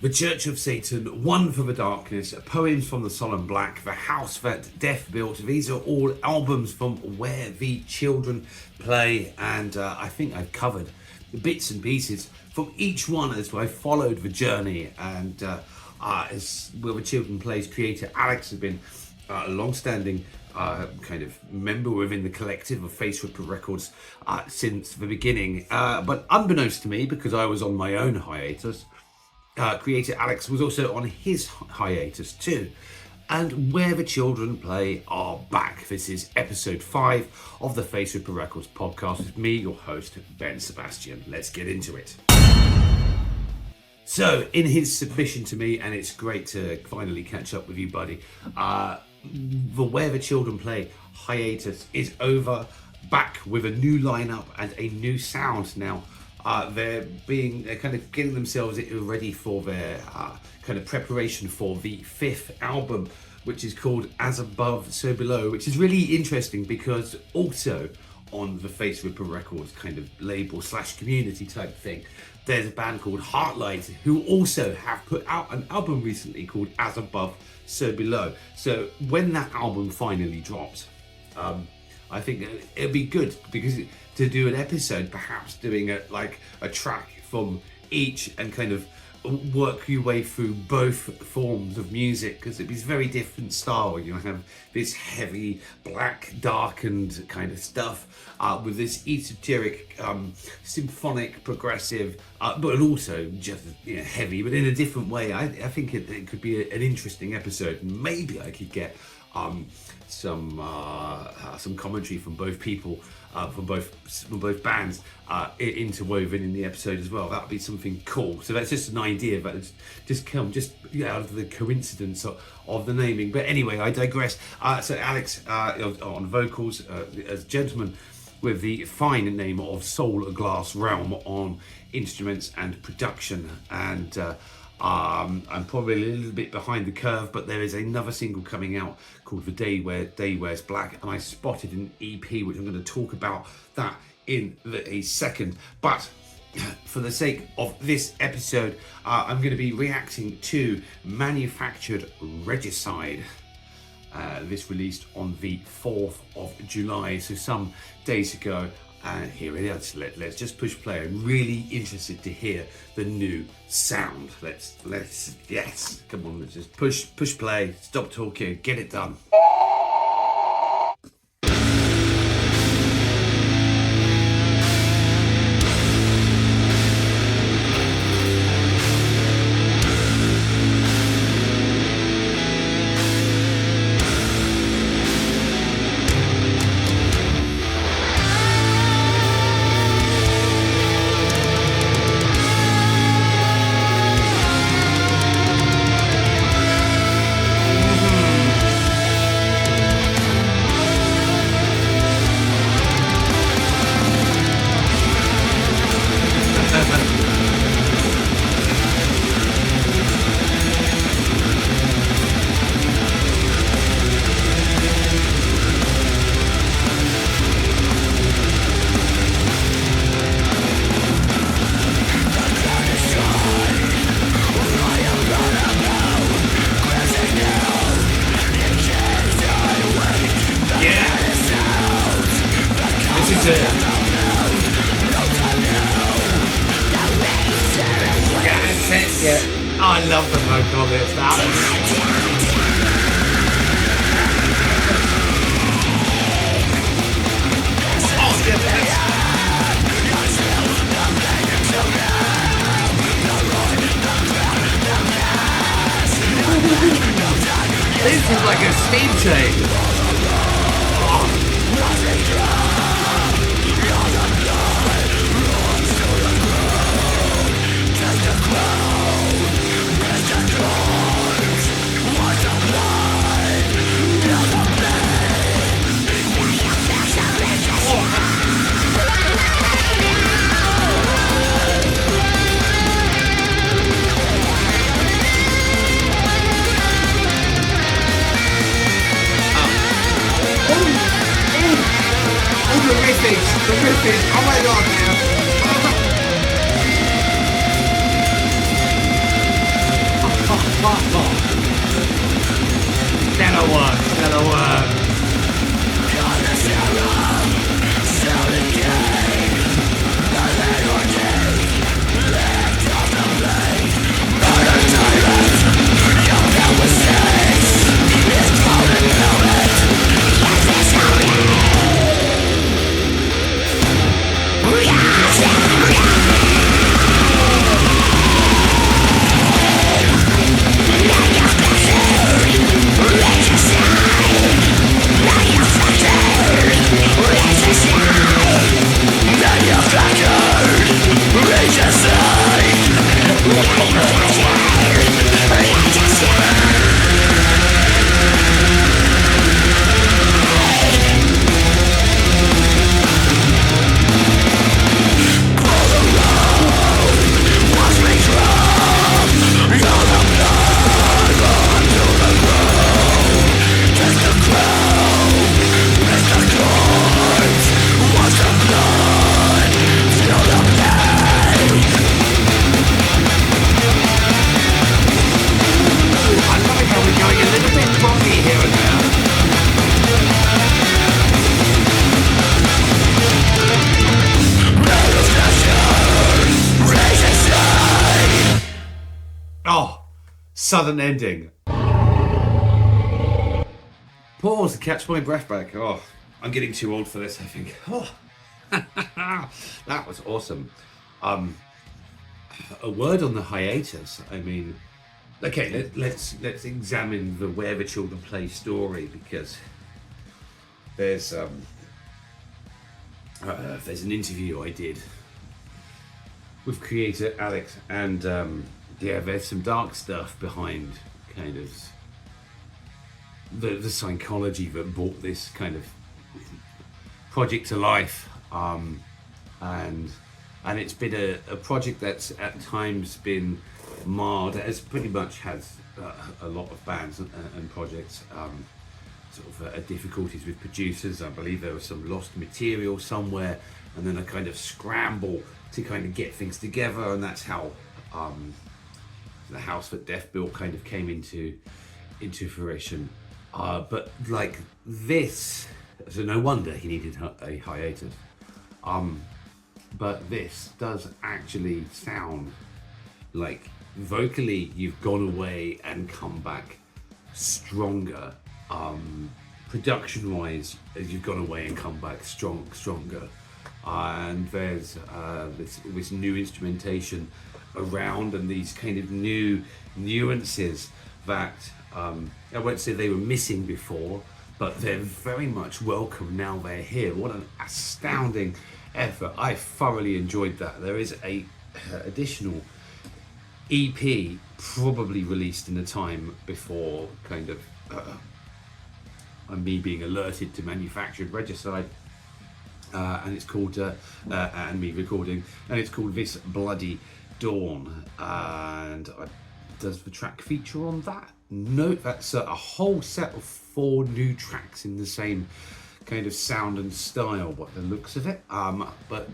The Church of Satan, One for the Darkness, Poems from the Solemn Black, The House That Death Built. These are all albums from Where the Children Play, and I think I've covered bits and pieces from each one as I followed the journey. And as Where the Children Play's creator Alex has been a long-standing kind of member within the collective of Face Ripper Records since the beginning. But unbeknownst to me, because I was on my own hiatus, creator Alex was also on his hiatus too. And Where the Children Play are back. This is episode 5 of the Face Ripper Records podcast with me, your host, Ben Sebastian. Let's get into it. So, in his submission to me, and it's great to finally catch up with you, buddy, the Where the Children Play hiatus is over, back with a new lineup and a new sound now. They're kind of getting themselves ready for their kind of preparation for the 5th album, which is called As Above, So Below, which is really interesting because also on the Face Ripper Records kind of label / community type thing, there's a band called Heartlight who also have put out an album recently called As Above, So Below. So when that album finally drops, I think it'll be good because to do an episode, perhaps doing a track from each and kind of work your way through both forms of music, because it'd be a very different style. You have this heavy, black, darkened kind of stuff with this esoteric, symphonic, progressive, but also just heavy, but in a different way. I think it could be an interesting episode. Maybe I could get some commentary from both people, from both bands, interwoven in the episode as well. That would be something cool. So that's just an idea, but it's just come out of the coincidence of the naming. But anyway, I digress. So Alex on vocals, as a gentleman with the fine name of Soul Glass Realm on instruments and production, and I'm probably a little bit behind the curve, but there is another single coming out called The Day Where Day Wears Black, and I spotted an EP, which I'm going to talk about that in a second. But for the sake of this episode, I'm going to be reacting to Manufactured Regicide. This released on the 4th of July, so some days ago. And here it is. Let's just push play. I'm really interested to hear the new sound. Let's yes. Come on, let's just push play. Stop talking. Get it done. Yeah, I love the vocal on this. This is like a speed change. The riffage, oh my god, man. Stellar work, stellar work. Southern ending. Pause to catch my breath back. Oh, I'm getting too old for this, I think. Oh. That was awesome. A word on the hiatus. I mean, okay, let's examine the Where the Children Play story, because there's an interview I did with creator Alex, and yeah, there's some dark stuff behind kind of the psychology that brought this kind of project to life, and it's been a project that's at times been marred, as pretty much has a lot of bands and projects, sort of difficulties with producers. I believe there was some lost material somewhere, and then a kind of scramble to kind of get things together, and that's how the house that Def built kind of came into fruition. But like this, so no wonder he needed a hiatus. But this does actually sound like vocally you've gone away and come back stronger. Production wise, you've gone away and come back stronger. And there's this new instrumentation around, and these kind of new nuances that I won't say they were missing before, but they're very much welcome now they're here. What an astounding effort. I thoroughly enjoyed that. There is a additional EP probably released in the time before kind of me being alerted to manufactured Regicide, and it's called and me recording, and it's called This Bloody Dawn. And does the track feature on that? No, that's a whole set of 4 new tracks in the same kind of sound and style, what the looks of it. But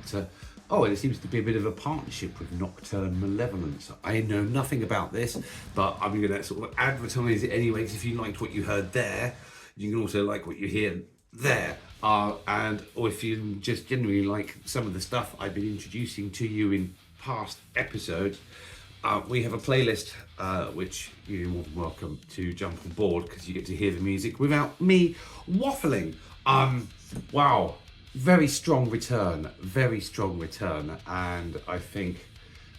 oh, and it seems to be a bit of a partnership with Nocturne Malevolence. I know nothing about this, but I'm going to sort of advertise it anyway, because if you liked what you heard there, you can also like what you hear there. And or if you just generally like some of the stuff I've been introducing to you in past episodes, we have a playlist which you're more than welcome to jump on board, because you get to hear the music without me waffling. Wow, very strong return, and I think,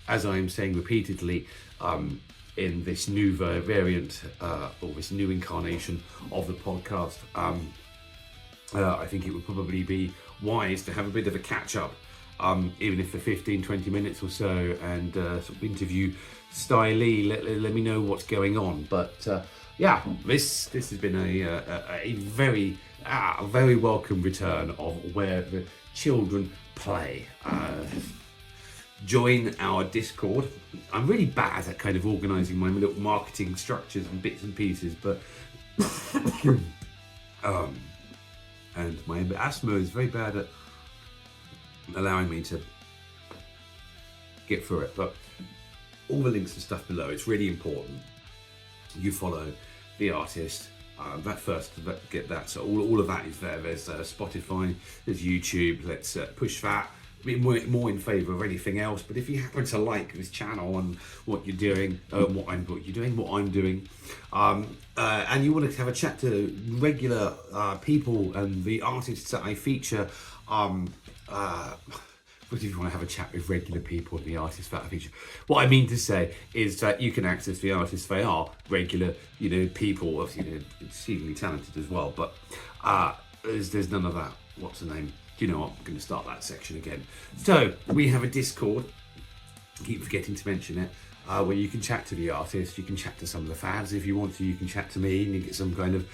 as I am saying repeatedly, in this new variant or this new incarnation of the podcast, I think it would probably be wise to have a bit of a catch up, even if for 15-20 minutes or so, and sort of interview stylee, let me know what's going on. But yeah, this has been a very welcome return of Where the Children Play. Join our Discord. I'm really bad at kind of organising my little marketing structures and bits and pieces, but and my asthma is very bad at allowing me to get through it. But all the links and stuff below, it's really important you follow the artist. Get that. So all of that is there. There's Spotify, there's YouTube. Let's push that. Be more in favour of anything else. But if you happen to like this channel and what you're doing, what I'm doing, and you want to have a chat to regular people and the artists that I feature, but if you want to have a chat with regular people and the artists that I feature, what I mean to say is that you can access the artists. They are regular, people, obviously they're exceedingly talented as well. But there's none of that. What's the name? You know what? I'm going to start that section again. So we have a Discord. I keep forgetting to mention it. Where you can chat to the artist, you can chat to some of the fans. If you want to, you can chat to me and you get some kind of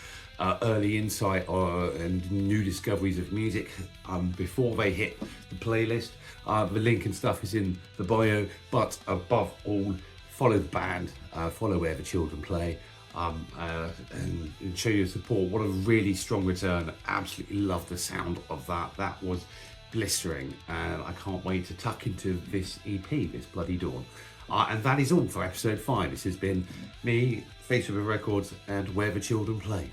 early insight and new discoveries of music before they hit the playlist. The link and stuff is in the bio, but above all, follow the band, follow Where the Children Play, and show your support. What a really strong return. Absolutely love the sound of that. That was blistering, and I can't wait to tuck into this EP, this Bloody Dawn. And that is all for episode 5. This has been me, Face of the Records, and Where the Children Play.